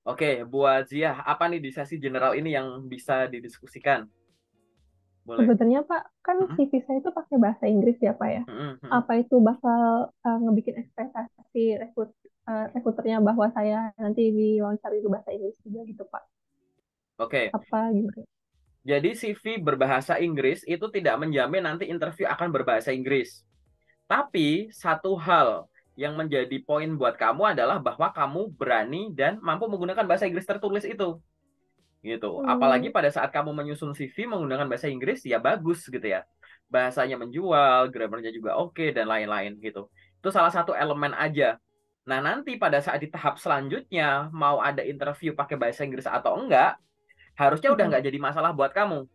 Oke, buat Zia, apa nih di sesi general ini yang bisa didiskusikan? Boleh. Sebenarnya Pak, kan Mm-mm, CV saya itu pakai bahasa Inggris ya Pak ya. mm-mm, mm-mm. Apa itu bakal ngebikin ekspektasi rekruternya bahwa saya nanti diwawancara itu bahasa Inggris juga gitu Pak? Oke, Apa gimana? jadi CV berbahasa Inggris itu tidak menjamin nanti interview akan berbahasa Inggris. Tapi satu hal yang menjadi poin buat kamu adalah bahwa kamu berani dan mampu menggunakan bahasa Inggris tertulis itu. Gitu. Apalagi Hmm, pada saat kamu menyusun CV menggunakan bahasa Inggris, ya bagus gitu ya. Bahasanya menjual, grammarnya juga oke, dan lain-lain gitu. Itu salah satu elemen aja. Nah, nanti pada saat di tahap selanjutnya, mau ada interview pakai bahasa Inggris atau enggak, harusnya udah mm-mm. nggak jadi masalah buat kamu.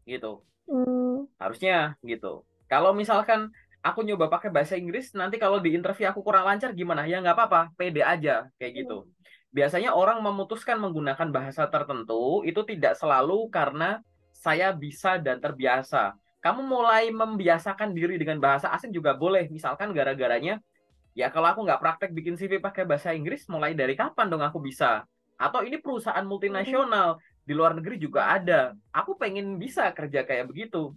Gitu. Hmm, Harusnya gitu. Kalau misalkan aku nyoba pakai bahasa Inggris, nanti kalau di interview aku kurang lancar gimana? Ya nggak apa-apa, pede aja kayak gitu. Biasanya orang memutuskan menggunakan bahasa tertentu itu tidak selalu karena saya bisa dan terbiasa. Kamu mulai membiasakan diri dengan bahasa asing juga boleh. Misalkan gara-garanya, ya kalau aku nggak praktek bikin CV pakai bahasa Inggris, mulai dari kapan dong aku bisa? Atau ini perusahaan hmm, multinasional, di luar negeri juga ada. Aku pengen bisa kerja kayak begitu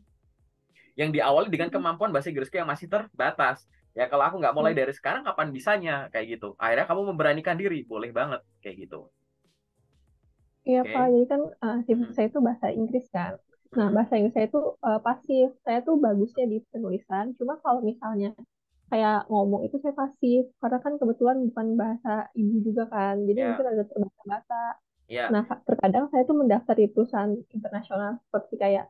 yang diawali dengan hmm, kemampuan bahasa Inggrisku yang masih terbatas. Ya kalau aku nggak mulai hmm. dari sekarang, kapan bisanya kayak gitu. Akhirnya kamu memberanikan diri, boleh banget kayak gitu. Iya Pak, Oke. jadi kan CV Mm-mm. saya itu bahasa Inggris kan. Nah, Mm-mm. bahasa Inggris saya itu pasif. Saya tuh bagusnya di penulisan. Cuma kalau misalnya kayak ngomong itu saya pasif. Karena kan kebetulan bukan bahasa ibu juga kan. Jadi mungkin Ya, ada terbata-bata. ya. Nah, terkadang saya tuh mendaftar di perusahaan internasional seperti kayak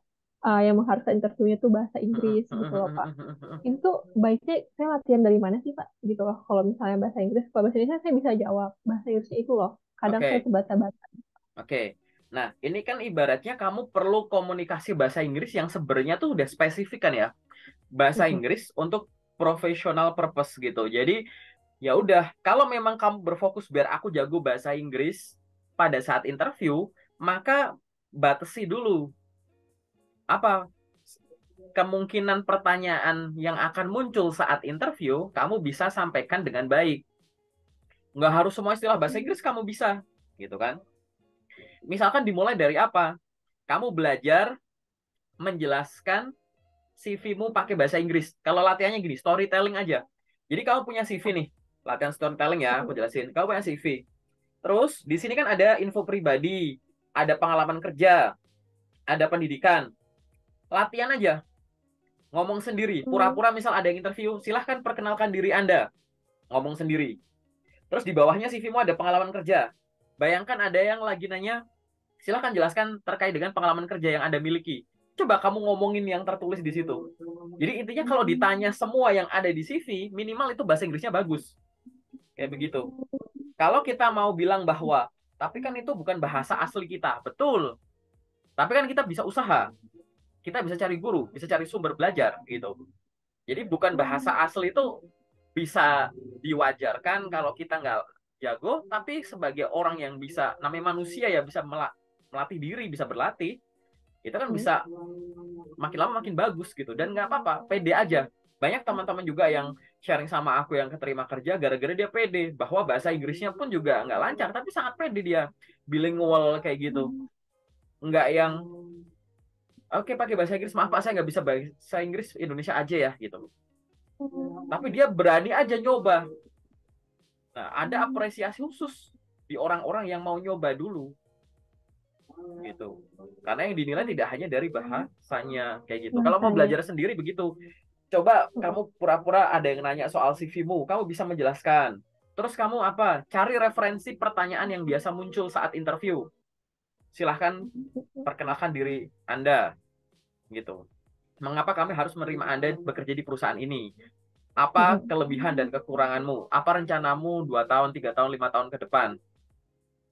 yang mengharuskan interviewnya tuh bahasa Mm-mm. Inggris gitu loh Pak. Mm-mm. Mm-mm. Itu tuh baiknya saya latihan dari mana sih Pak? Gitu loh. Kalau misalnya bahasa Inggris, kalau bahasa Indonesia saya bisa jawab. Bahasa Inggrisnya itu loh. Kadang saya Oke, terbata-bata. oke. Nah, ini kan ibaratnya kamu perlu komunikasi bahasa Inggris yang sebenarnya tuh udah spesifik kan ya. Bahasa Mm-mm. Inggris untuk professional purpose gitu. Jadi, ya udah, kalau memang kamu berfokus biar aku jago bahasa Inggris pada saat interview, maka batasi dulu apa kemungkinan pertanyaan yang akan muncul saat interview, kamu bisa sampaikan dengan baik. Nggak harus semua istilah bahasa Inggris kamu bisa, gitu kan? Misalkan dimulai dari apa? Kamu belajar menjelaskan CV-mu pakai bahasa Inggris. Kalau latihannya gini, storytelling aja. Jadi kamu punya CV nih, latihan storytelling ya, aku jelasin. Kamu punya CV. Terus di sini kan ada info pribadi, ada pengalaman kerja, ada pendidikan. Latihan aja, ngomong sendiri. Hmm, Pura-pura misal ada yang interview, silahkan perkenalkan diri Anda. Ngomong sendiri. Terus di bawahnya CV-mu ada pengalaman kerja. Bayangkan ada yang lagi nanya, silahkan jelaskan terkait dengan pengalaman kerja yang Anda miliki. Coba kamu ngomongin yang tertulis di situ. Jadi intinya kalau ditanya semua yang ada di CV, minimal itu bahasa Inggrisnya bagus. Kayak begitu. Kalau kita mau bilang bahwa, tapi kan itu bukan bahasa asli kita. Betul. Tapi kan kita bisa usaha. Kita bisa cari guru, bisa cari sumber belajar gitu. Jadi bukan bahasa asli itu bisa diwajarkan kalau kita nggak jago, tapi sebagai orang yang bisa, namanya manusia ya, bisa melatih diri, bisa berlatih, itu kan hmm, bisa makin lama makin bagus gitu. Dan nggak apa-apa, pede aja. Banyak teman-teman juga yang sharing sama aku yang keterima kerja gara-gara dia pede bahwa bahasa Inggrisnya pun juga nggak lancar, tapi sangat pede dia bilingual kayak gitu. Nggak yang oke pakai bahasa Inggris, maaf Pak saya nggak bisa bahasa Inggris Indonesia aja ya gitu. Tapi dia berani aja nyoba. Nah, ada apresiasi khusus di orang-orang yang mau nyoba dulu gitu. Karena yang dinilai tidak hanya dari bahasanya kayak gitu. Kalau mau bahasanya. belajar sendiri begitu, coba Mm-mm. kamu pura-pura ada yang nanya soal CV-mu, kamu bisa menjelaskan. Terus kamu apa? Cari referensi pertanyaan yang biasa muncul saat interview. Silahkan perkenalkan diri Anda gitu. Mengapa kami harus menerima Anda bekerja di perusahaan ini? Apa Mm-mm. kelebihan dan kekuranganmu? Apa rencanamu 2 tahun, 3 tahun, 5 tahun ke depan?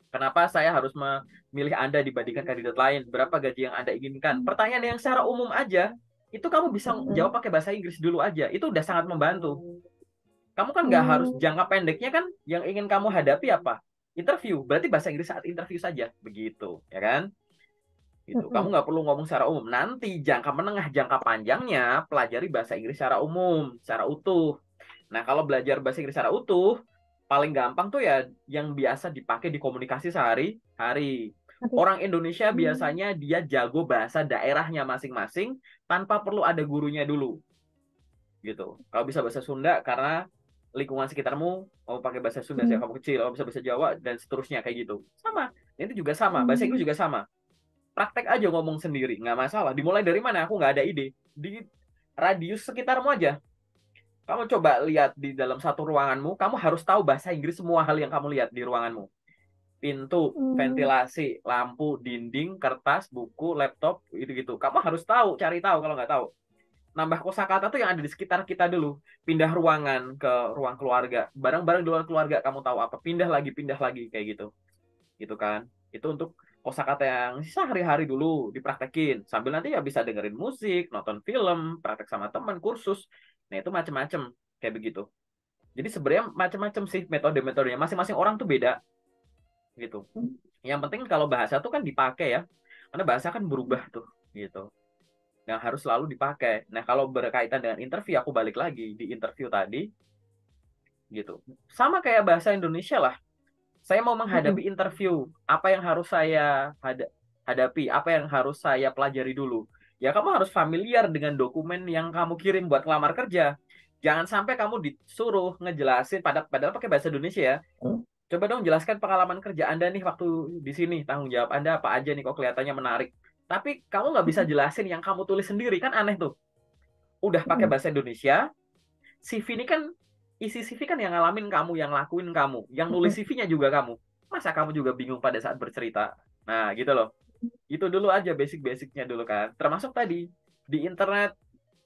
Kenapa saya harus memilih Anda dibandingkan kandidat lain? Berapa gaji yang Anda inginkan? Pertanyaan yang secara umum aja, itu kamu bisa jawab Mm-mm. pakai bahasa Inggris dulu aja. Itu udah sangat membantu. Kamu kan nggak harus Hmm, jangka pendeknya kan yang ingin kamu hadapi apa? Interview. Berarti bahasa Inggris saat interview saja. Begitu, ya kan? Gitu. Kamu mm-mm. nggak perlu ngomong secara umum. Nanti jangka menengah, jangka panjangnya pelajari bahasa Inggris secara umum, secara utuh. Nah, kalau belajar bahasa Inggris secara utuh, paling gampang tuh ya yang biasa dipakai di komunikasi sehari-hari. Tapi, Orang Indonesia hmm, biasanya dia jago bahasa daerahnya masing-masing tanpa perlu ada gurunya dulu gitu. Kalau bisa bahasa Sunda karena lingkungan sekitarmu mau pakai bahasa Sunda sejak hmm, kamu kecil, kalau bisa bahasa Jawa dan seterusnya kayak gitu. Sama. Itu juga sama, bahasa Inggris hmm, juga sama. Praktek aja ngomong sendiri, nggak masalah. Dimulai dari mana? Aku nggak ada ide. Di radius sekitarmu aja. Kamu coba lihat di dalam satu ruanganmu, kamu harus tahu bahasa Inggris semua hal yang kamu lihat di ruanganmu. Pintu, hmm, ventilasi, lampu, dinding, kertas, buku, laptop, gitu-gitu. Kamu harus tahu, cari tahu kalau nggak tahu. Nambah kosakata tuh yang ada di sekitar kita dulu. Pindah ruangan ke ruang keluarga. Barang-barang di luar keluarga kamu tahu apa. Pindah lagi kayak gitu. Gitu kan. Itu untuk kosakata yang sehari-hari dulu dipraktekin. Sambil nanti ya bisa dengerin musik, nonton film, praktek sama teman, kursus. Nah, itu macam-macam kayak begitu. Jadi sebenarnya macam-macam sih metode-metodenya. Masing-masing orang tuh beda gitu. Yang penting kalau bahasa tuh kan dipakai ya. Karena bahasa kan berubah tuh gitu. Yang harus selalu dipakai. Nah, kalau berkaitan dengan interview, aku balik lagi di interview tadi gitu. Sama kayak bahasa Indonesia lah. Saya mau hmm, menghadapi interview, apa yang harus saya hadapi, apa yang harus saya pelajari dulu. Ya kamu harus familiar dengan dokumen yang kamu kirim buat ngelamar kerja. Jangan sampai kamu disuruh ngejelasin padahal pakai bahasa Indonesia ya. hmm, Coba dong jelaskan pengalaman kerja Anda nih waktu di sini, tanggung jawab Anda apa aja nih kok kelihatannya menarik. Tapi kamu nggak bisa hmm, jelasin yang kamu tulis sendiri, kan aneh tuh. Udah pakai hmm, bahasa Indonesia, CV ini kan isi CV kan yang ngalamin kamu, yang lakuin kamu, yang nulis hmm, CV-nya juga kamu. Masa kamu juga bingung pada saat bercerita? Nah, gitu loh. Itu dulu aja basic-basicnya dulu kan. Termasuk tadi di internet,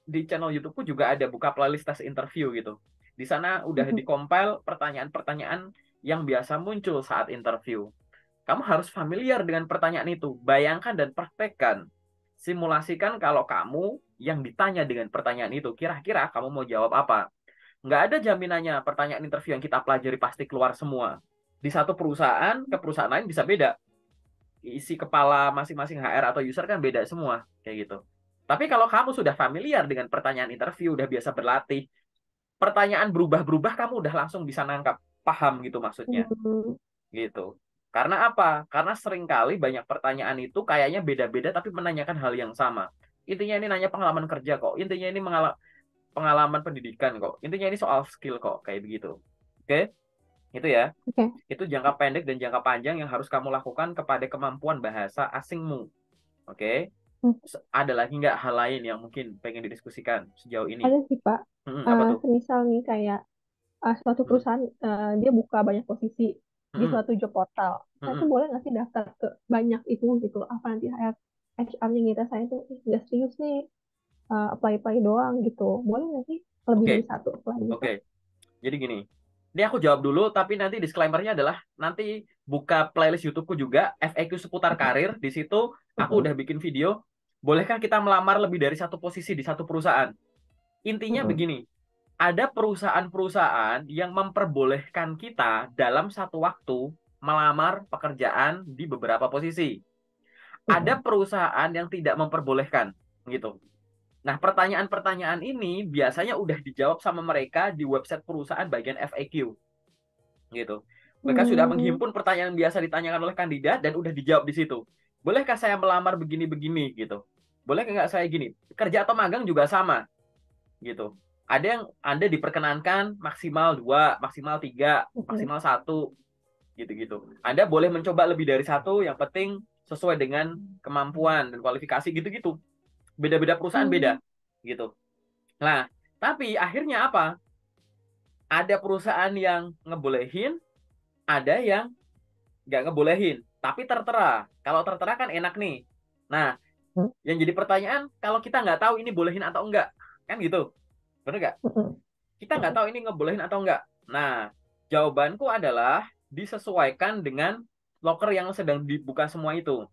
di channel YouTube-ku juga ada buka playlist tes interview gitu. Di sana udah hmm, di-compile pertanyaan-pertanyaan yang biasa muncul saat interview. Kamu harus familiar dengan pertanyaan itu. Bayangkan dan praktekkan. Simulasikan kalau kamu yang ditanya dengan pertanyaan itu. Kira-kira kamu mau jawab apa? Nggak ada jaminannya pertanyaan interview yang kita pelajari pasti keluar semua. Di satu perusahaan ke perusahaan lain bisa beda. Isi kepala masing-masing HR atau user kan beda semua. Kayak gitu. Tapi kalau kamu sudah familiar dengan pertanyaan interview, udah biasa berlatih, pertanyaan berubah-berubah kamu udah langsung bisa nangkap. Paham gitu maksudnya. hmm, Gitu. Karena apa? Karena seringkali banyak pertanyaan itu kayaknya beda-beda tapi menanyakan hal yang sama. Intinya ini nanya pengalaman kerja kok. Intinya ini pengalaman pendidikan kok. Intinya ini soal skill kok. Kayak begitu. Oke? Itu ya. oke. Itu jangka pendek dan jangka panjang yang harus kamu lakukan kepada kemampuan bahasa asingmu. Oke? Hmm. Ada lagi nggak hal lain yang mungkin pengen didiskusikan sejauh ini? Ada sih, Pak. Apa tuh? Semisal nih kayak suatu Hmm, perusahaan dia buka banyak posisi di hmm, suatu job portal. Saya hmm. tuh boleh nggak sih daftar ke banyak itu gitu? Apa nanti HR-nya ngira saya tuh nggak serius nih apply-apply doang gitu. Boleh nggak sih lebih dari Oke, satu apply gitu? oke. Jadi gini, ini aku jawab dulu, tapi nanti disclaimer-nya adalah nanti buka playlist YouTube-ku juga, FAQ seputar karir. Di situ aku Mm-mm, udah bikin video. Bolehkah kita melamar lebih dari satu posisi di satu perusahaan? Intinya mm-mm, begini, ada perusahaan-perusahaan yang memperbolehkan kita dalam satu waktu melamar pekerjaan di beberapa posisi. Ada mm-mm, perusahaan yang tidak memperbolehkan, gitu. Nah, pertanyaan-pertanyaan ini biasanya udah dijawab sama mereka di website perusahaan bagian FAQ, gitu. Mereka sudah mm, menghimpun pertanyaan yang biasa ditanyakan oleh kandidat dan udah dijawab di situ. Bolehkah saya melamar begini-begini, gitu? Boleh nggak saya gini? Kerja atau magang juga sama, gitu. Ada yang Anda diperkenankan maksimal 2, maksimal 3, mm-mm, maksimal 1, gitu-gitu. Anda boleh mencoba lebih dari satu, yang penting sesuai dengan kemampuan dan kualifikasi, gitu-gitu. Beda-beda perusahaan beda, mm, gitu. Nah, tapi akhirnya apa? Ada perusahaan yang ngebolehin, ada yang nggak ngebolehin. Tapi tertera. Kalau tertera kan enak nih. Nah, yang jadi pertanyaan, kalau kita nggak tahu ini bolehin atau enggak, kan gitu. Bener nggak? mm-mm, Kita nggak mm-mm, tahu ini ngebolehin atau enggak. Nah, jawabanku adalah disesuaikan dengan loker yang sedang dibuka semua itu.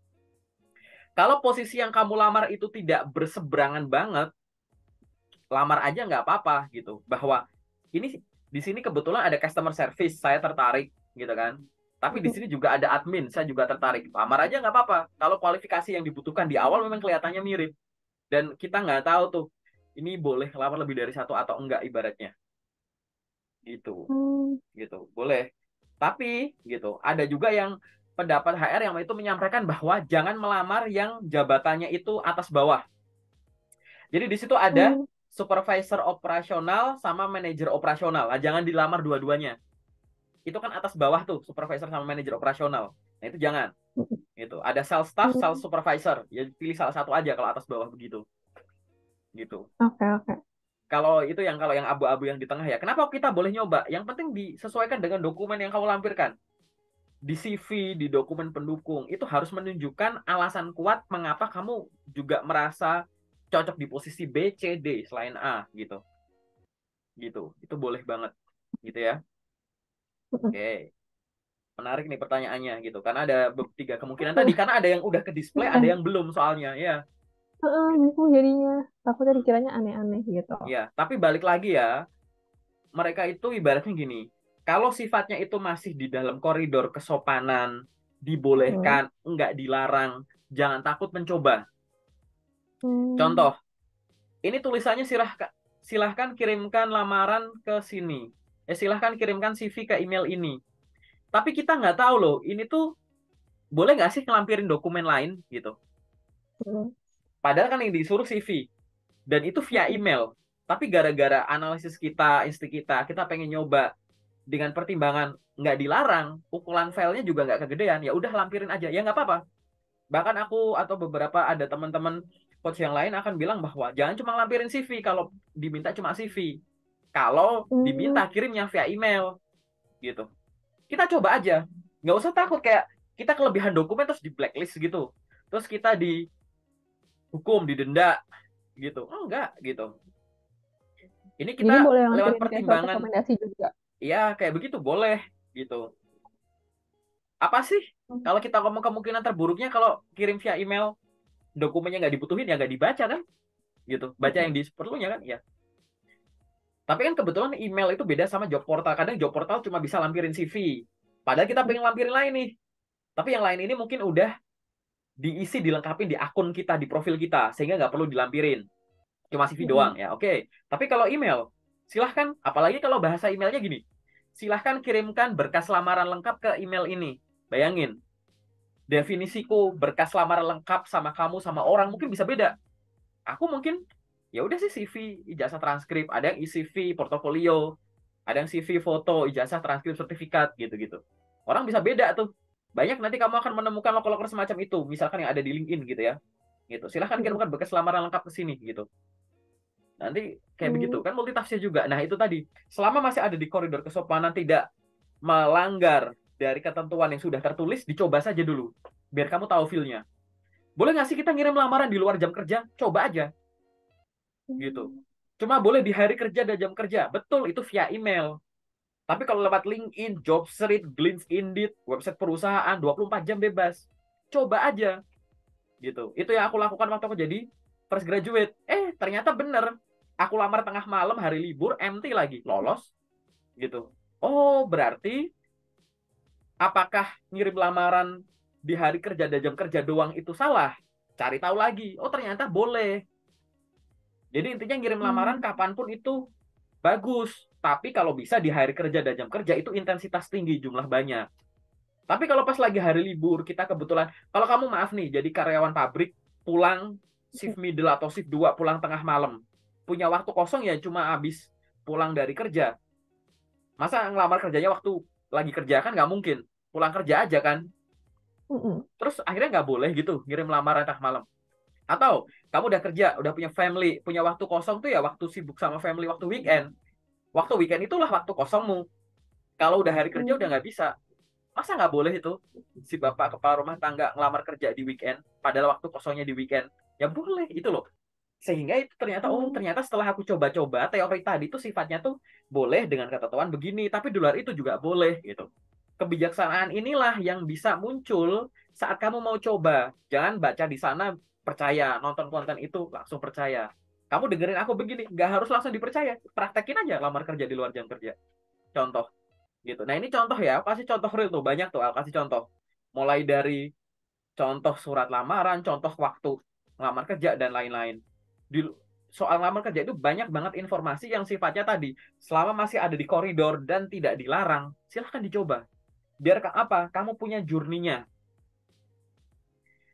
Kalau posisi yang kamu lamar itu tidak berseberangan banget, lamar aja nggak apa-apa gitu. Bahwa ini di sini kebetulan ada customer service, saya tertarik gitu kan. Tapi di mm-mm. sini juga ada admin, saya juga tertarik. Lamar aja nggak apa-apa. Kalau kualifikasi yang dibutuhkan di awal memang kelihatannya mirip. Dan kita nggak tahu tuh, ini boleh lamar lebih dari satu atau enggak ibaratnya. Gitu. gitu. Boleh. Tapi gitu, ada juga yang pendapat HR yang itu menyampaikan bahwa jangan melamar yang jabatannya itu atas bawah. Jadi di situ ada Hmm. supervisor operasional sama manajer operasional. Nah, jangan dilamar dua-duanya. Itu kan atas bawah tuh, supervisor sama manajer operasional. Nah, itu jangan. Gitu. Ada sales staff, sales Hmm. supervisor. Ya pilih salah satu aja kalau atas bawah begitu. Gitu. Oke, oke. Kalau yang abu-abu yang di tengah ya. Kenapa kita boleh nyoba? Yang penting disesuaikan dengan dokumen yang kamu lampirkan. Di CV, di dokumen pendukung, itu harus menunjukkan alasan kuat mengapa kamu juga merasa cocok di posisi B, C, D selain A gitu. Gitu. Itu boleh banget. Gitu ya. Oke. Menarik nih pertanyaannya gitu. Karena ada tiga kemungkinan tadi. Karena ada yang udah ke display, ada Iya. yang belum soalnya. Ya. Bingung jadinya. Takutnya dikiranya aneh-aneh gitu. Ya, tapi balik lagi ya, mereka itu ibaratnya gini, kalau sifatnya itu masih di dalam koridor kesopanan, Hmm. dibolehkan, enggak dilarang, jangan takut mencoba. Hmm. Contoh, ini tulisannya silahkan kirimkan lamaran ke sini. Silahkan kirimkan CV ke email ini. Tapi kita nggak tahu loh, ini tuh boleh nggak sih ngelampirin dokumen lain gitu. Hmm. Padahal kan yang disuruh CV. Dan itu via Hmm. email. Tapi gara-gara analisis kita, insting kita pengen nyoba dengan pertimbangan nggak dilarang, ukuran filenya juga nggak kegedean, ya udah lampirin aja, ya nggak apa-apa. Bahkan aku atau beberapa ada teman-teman coach yang lain akan bilang bahwa jangan cuma lampirin CV kalau diminta cuma CV. Kalau Hmm. diminta kirimnya via email gitu. Kita coba aja. Nggak usah takut kayak kita kelebihan dokumen terus di blacklist gitu. Terus kita dihukum, didenda gitu. Enggak gitu. Ini Jadi kita boleh lewat lampirin ke surat pertimbangan, rekomendasi juga. ya kayak begitu boleh gitu. Apa sih kalau kita ngomong kemungkinan terburuknya kalau kirim via email dokumennya nggak dibutuhin ya nggak dibaca kan gitu, baca yang Hmm. diperlunya kan ya. Tapi kan kebetulan email itu beda sama job portal, kadang job portal cuma bisa lampirin CV padahal kita pengen lampirin lain nih, tapi yang lain ini mungkin udah diisi dilengkapi di akun kita di profil kita sehingga nggak perlu dilampirin, cuma CV Hmm. doang ya. Oke, tapi kalau email silahkan, apalagi kalau bahasa emailnya gini, silahkan kirimkan berkas lamaran lengkap ke email ini. Bayangin, definisiku berkas lamaran lengkap sama kamu sama orang mungkin bisa beda. Aku mungkin ya udah sih CV, ijazah transkrip, ada yang CV portofolio, ada yang CV foto, ijazah transkrip sertifikat gitu-gitu. Orang bisa beda tuh. Banyak nanti kamu akan menemukan loker-loker semacam itu, misalkan yang ada di LinkedIn gitu ya. Gitu. Silahkan Hmm. kirimkan berkas lamaran lengkap ke sini gitu. Nanti kayak begitu Hmm. kan multitafsir juga. Nah, itu tadi. Selama masih ada di koridor kesopanan tidak melanggar dari ketentuan yang sudah tertulis, dicoba saja dulu. Biar kamu tahu feel-nya. Boleh nggak sih kita ngirim lamaran di luar jam kerja? Coba aja, gitu. Hmm. Cuma boleh di hari kerja dan jam kerja. Betul, itu via email. Tapi kalau lewat LinkedIn, Jobstreet, Glints, Indeed, website perusahaan, 24 jam bebas. Coba aja, gitu. Itu yang aku lakukan waktu aku jadi fresh graduate. Ternyata bener. Aku lamar tengah malam, hari libur, empty lagi. Lolos, gitu. Oh, berarti apakah ngirim lamaran di hari kerja dan jam kerja doang itu salah? Cari tahu lagi. Oh, ternyata boleh. Jadi intinya ngirim lamaran Hmm. kapanpun itu bagus. Tapi kalau bisa di hari kerja dan jam kerja itu intensitas tinggi, jumlah banyak. Tapi kalau pas lagi hari libur, kita kebetulan, kalau kamu maaf nih, jadi karyawan pabrik, pulang shift middle atau shift 2 pulang tengah malam. Punya waktu kosong ya cuma habis pulang dari kerja. Masa ngelamar kerjanya waktu lagi kerja kan nggak mungkin. Pulang kerja aja kan. Hmm. Terus akhirnya nggak boleh gitu ngirim lamaran tengah malam. Atau kamu udah kerja, udah punya family, punya waktu kosong tuh ya waktu sibuk sama family, waktu weekend. Waktu weekend itulah waktu kosongmu. Kalau udah hari kerja udah Hmm. nggak bisa. Masa nggak boleh itu si bapak kepala rumah tangga ngelamar kerja di weekend, padahal waktu kosongnya di weekend? Ya boleh, itu loh. Sehingga itu ternyata, oh Hmm. ternyata setelah aku coba-coba, teori tadi tuh sifatnya tuh boleh dengan ketentuan begini, tapi di luar itu juga boleh gitu. Kebijaksanaan inilah yang bisa muncul saat kamu mau coba. Jangan baca di sana, percaya. Nonton konten itu, langsung percaya. Kamu dengerin aku begini, nggak harus langsung dipercaya. Praktekin aja lamar kerja di luar jam kerja. Contoh gitu. Nah, ini contoh ya, kasih contoh real tuh, banyak tuh, kasih contoh. Mulai dari contoh surat lamaran, contoh waktu ngelamar kerja dan lain-lain. Di soal lamar kerja itu banyak banget informasi yang sifatnya tadi, selama masih ada di koridor dan tidak dilarang, silahkan dicoba. Biar apa? Kamu punya journey-nya.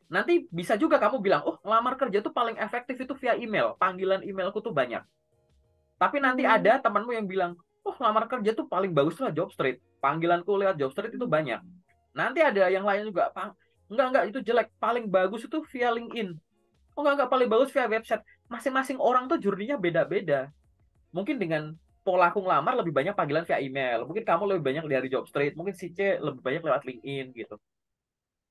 Nanti bisa juga kamu bilang, oh lamar kerja tuh paling efektif itu via email. Panggilan emailku tuh banyak. Tapi nanti ada Hmm. temanmu yang bilang, oh lamar kerja tuh paling bagus lah Jobstreet. Panggilanku lewat Jobstreet itu banyak. Nanti ada yang lain juga, enggak itu jelek. Paling bagus itu via LinkedIn. Oh enggak paling bagus via website. Masing-masing orang tuh journey-nya beda-beda. Mungkin dengan pola aku ngelamar lebih banyak panggilan via email. Mungkin kamu lebih banyak dari Jobstreet. Mungkin si C lebih banyak lewat LinkedIn gitu.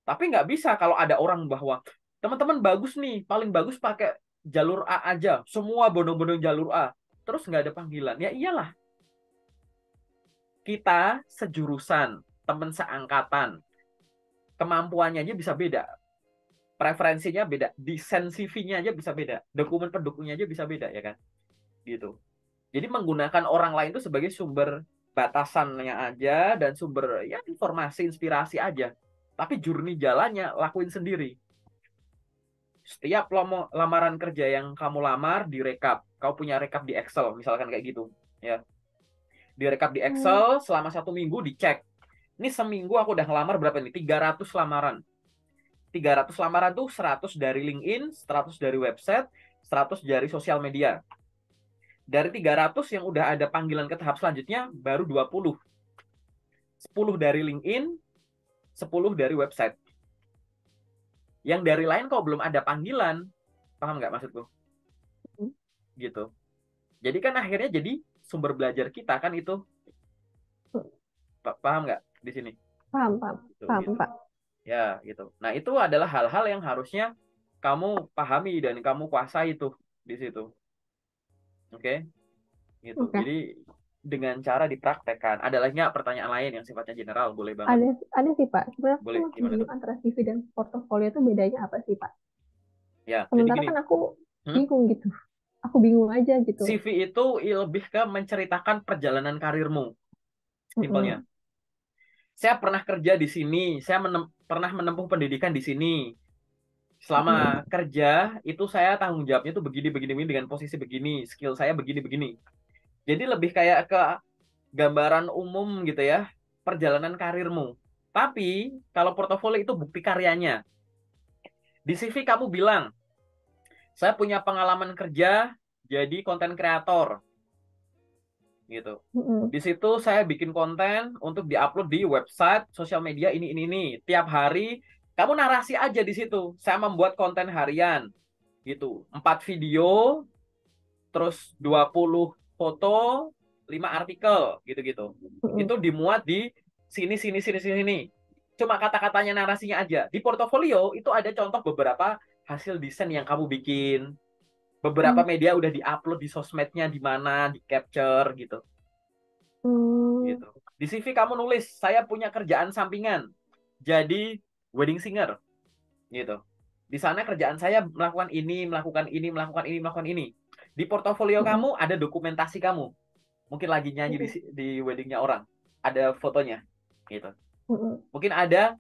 Tapi nggak bisa kalau ada orang bahwa teman-teman bagus nih, paling bagus pakai jalur A aja. Semua bodong-bodong jalur A. Terus nggak ada panggilan. Ya iyalah, kita sejurusan, teman seangkatan, kemampuannya aja bisa beda. Preferensinya beda, desain CV-nya aja bisa beda, dokumen pendukungnya aja bisa beda ya kan, gitu. Jadi menggunakan orang lain itu sebagai sumber batasannya aja dan sumber ya informasi, inspirasi aja. Tapi journey jalannya lakuin sendiri. Setiap lamaran kerja yang kamu lamar direkap. Kau punya rekap di Excel, misalkan kayak gitu. Ya, direkap di Hmm. Excel selama 1 minggu dicek. Ini seminggu aku udah ngelamar berapa nih? 300 lamaran. 300 lamaran tuh 100 dari LinkedIn, 100 dari website, 100 dari sosial media. Dari 300 yang udah ada panggilan ke tahap selanjutnya baru 20. 10 dari LinkedIn, 10 dari website. Yang dari lain kok belum ada panggilan. Paham nggak maksudku? Gitu. Jadi kan akhirnya jadi sumber belajar kita kan itu. Paham nggak di sini? Paham, paham, Gitu, paham, gitu. Pak. Ya, gitu. Nah, itu adalah hal-hal yang harusnya kamu pahami dan kamu kuasai tuh di situ. Oke? Gitu. Oke. Jadi dengan cara dipraktekkan. Ada lagi nggak pertanyaan lain yang sifatnya general? Boleh banget. Ada sih Pak. Sebenarnya aku tuh Boleh. masih Gimana tuh? bingung antara CV dan portofolio itu bedanya apa sih Pak? Ya, jadi Sementara gini. kan aku Hmm? bingung gitu. Aku bingung aja gitu. CV itu lebih ke menceritakan perjalanan karirmu. Simpelnya. Mm-mm. Saya pernah kerja di sini. Saya pernah menempuh pendidikan di sini. Mm-mm. Selama kerja itu saya tanggung jawabnya tuh begini begini begini dengan posisi begini, skill saya begini begini. Jadi lebih kayak ke gambaran umum gitu ya, perjalanan karirmu. Tapi kalau portofolio itu bukti karyanya. Di CV kamu bilang, saya punya pengalaman kerja jadi konten kreator gitu. Mm-mm. Di situ saya bikin konten untuk diupload di website, sosial media ini. Tiap hari kamu narasi aja di situ. Saya membuat konten harian gitu. 4 video, terus 20 foto, 5 artikel gitu-gitu. Mm-mm. Itu dimuat di sini. Cuma kata-katanya narasinya aja. Di portofolio itu ada contoh beberapa hasil desain yang kamu bikin. Beberapa Mm. media udah diupload di sosmednya di mana, di capture gitu. Mm. Gitu. Di CV kamu nulis, saya punya kerjaan sampingan. Jadi wedding singer gitu. Di sana kerjaan saya melakukan ini, melakukan ini, melakukan ini, melakukan ini. Di portofolio Mm-mm. kamu ada dokumentasi kamu. Mungkin lagi nyanyi Mm-mm. di weddingnya orang. Ada fotonya. Gitu. Mm-mm. Mungkin ada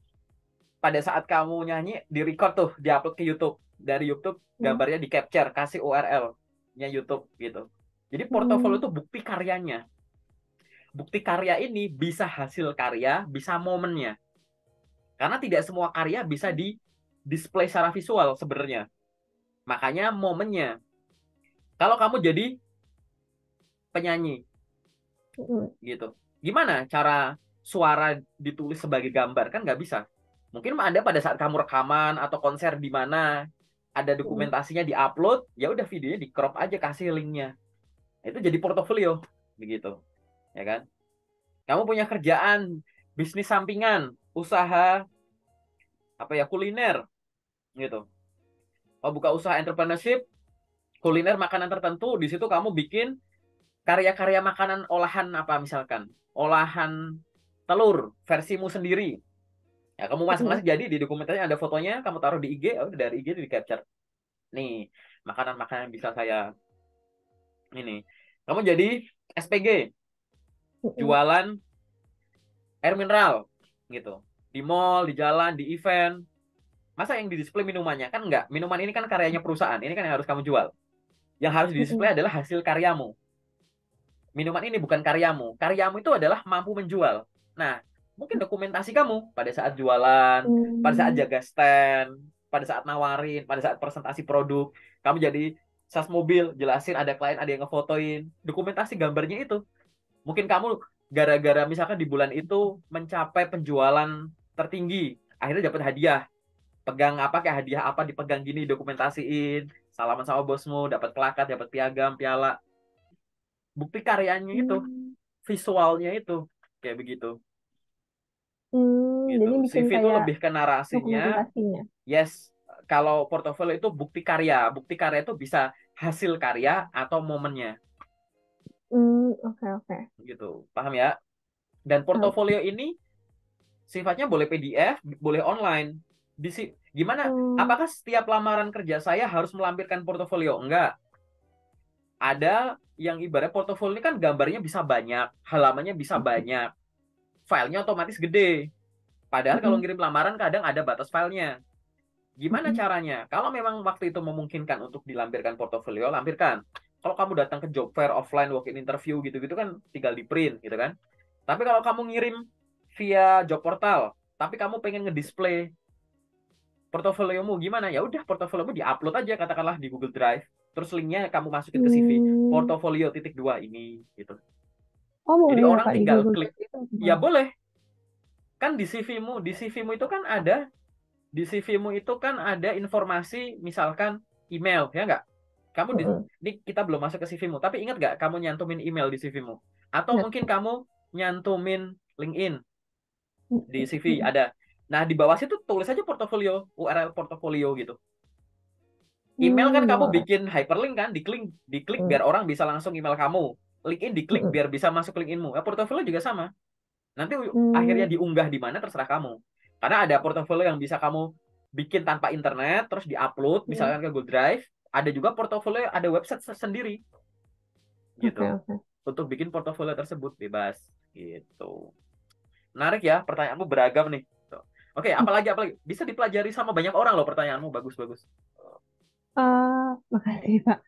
pada saat kamu nyanyi, di record tuh, di-upload ke YouTube. Dari YouTube, gambarnya di capture, kasih URL-nya YouTube gitu. Jadi portofolio Mm-mm. itu bukti karyanya. Bukti karya ini bisa hasil karya, bisa momennya. Karena tidak semua karya bisa di display secara visual sebenarnya. Makanya momennya. Kalau kamu jadi penyanyi Mm-mm. gitu, gimana cara suara ditulis sebagai gambar? Kan nggak bisa. Mungkin ada pada saat kamu rekaman atau konser di mana ada Mm-mm. dokumentasinya di-upload, ya udah videonya di crop aja kasih linknya. Itu jadi portofolio begitu, ya kan? Kamu punya kerjaan, bisnis sampingan, usaha apa ya kuliner gitu. Oh buka usaha entrepreneurship, kuliner makanan tertentu, di situ kamu bikin karya-karya makanan olahan apa misalkan, olahan telur versimu sendiri. Ya kamu Mm-mm. masing-masing jadi di dokumentasinya ada fotonya, kamu taruh di IG, oh, dari IG di capture. Nih, makanan-makanan yang bisa saya ini. Kamu jadi SPG, Mm-mm. jualan air mineral gitu. Di mall, di jalan, di event. Masa yang di display minumannya kan enggak? Minuman ini kan karyanya perusahaan, ini kan yang harus kamu jual. Yang harus Mm-mm. di-display adalah hasil karyamu. Minuman ini bukan karyamu. Karyamu itu adalah mampu menjual. Nah, mungkin dokumentasi kamu pada saat jualan, pada saat Hmm. jaga stand, pada saat nawarin, pada saat presentasi produk, kamu jadi sales mobil, jelasin ada klien, ada yang ngefotoin, dokumentasi gambarnya itu. Mungkin kamu gara-gara misalkan di bulan itu mencapai penjualan tertinggi, akhirnya dapat hadiah. Pegang apa kayak hadiah apa dipegang gini, dokumentasiin, salaman sama bosmu, dapat plakat, dapat piagam, piala. Bukti karyanya itu, Hmm. visualnya itu kayak begitu Hmm. gitu. Jadi bikin CV itu kayak lebih ke narasinya. dokumentasinya. Yes, kalau portofolio itu bukti karya. Bukti karya itu bisa hasil karya atau momennya Hmm. Oke, oke. gitu. Paham ya? Dan Tahu. portofolio ini sifatnya boleh PDF, boleh online. Gimana? Hmm. Apakah setiap lamaran kerja saya harus melampirkan portofolio? Enggak. Ada yang ibarat portofolio ini kan gambarnya bisa banyak, halamannya bisa banyak, filenya otomatis gede. Padahal kalau Mm-mm. ngirim lamaran kadang ada batas filenya. Gimana Mm-mm. caranya? Kalau memang waktu itu memungkinkan untuk dilampirkan portofolio, lampirkan. Kalau kamu datang ke job fair offline, walk-in interview gitu-gitu kan tinggal di print gitu kan. Tapi kalau kamu ngirim via job portal, tapi kamu pengen ngedisplay portofoliomu gimana? Ya udah portofoliomu diupload aja katakanlah di Google Drive. Terus linknya kamu masukin ke CV. Hmm. Portofolio titik dua ini gitu. Oh, Jadi boleh ya orang Kak di tinggal Google klik. Drive itu? Ya Boleh. boleh. Kan di CV-mu itu kan ada di CV-mu itu kan ada informasi misalkan email, ya nggak? Kamu Mm-mm. ini kita belum masuk ke CV-mu, tapi ingat nggak kamu nyantumin email di CV-mu? Atau Ingat. mungkin kamu nyantumin LinkedIn di CV Mm-mm. ada. Nah, di bawah situ tulis aja portofolio, URL portofolio gitu. Email kan Hmm. kamu Boleh. bikin hyperlink kan, diklik Mm. biar orang bisa langsung email kamu. LinkedIn diklik Mm-mm. biar bisa masuk LinkedIn-mu. Ya, portofolio juga sama. Nanti akhirnya Hmm. diunggah di mana terserah kamu. Karena ada portofolio yang bisa kamu bikin tanpa internet, terus diupload Mm. misalkan ke Google Drive. Ada juga portofolio, ada website sendiri gitu. Oke, oke. Untuk bikin portofolio tersebut bebas gitu. Menarik ya, pertanyaanmu beragam nih. Tuh. Oke, apalagi bisa dipelajari sama banyak orang loh pertanyaanmu, bagus-bagus. Makasih Kak.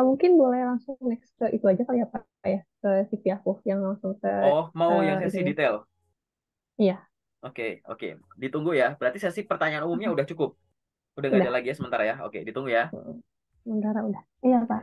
Mungkin boleh langsung next ke itu aja kali ya Pak ya, ke CV aku yang langsung ke Oh, mau yang sesi itunya. detail? Iya, Oke, oke. Ditunggu ya. Berarti sesi pertanyaan umumnya oke. udah cukup. Udah nggak ada Udah. lagi ya sementara ya. Oke, ditunggu ya. Sementara udah. Iya Pak.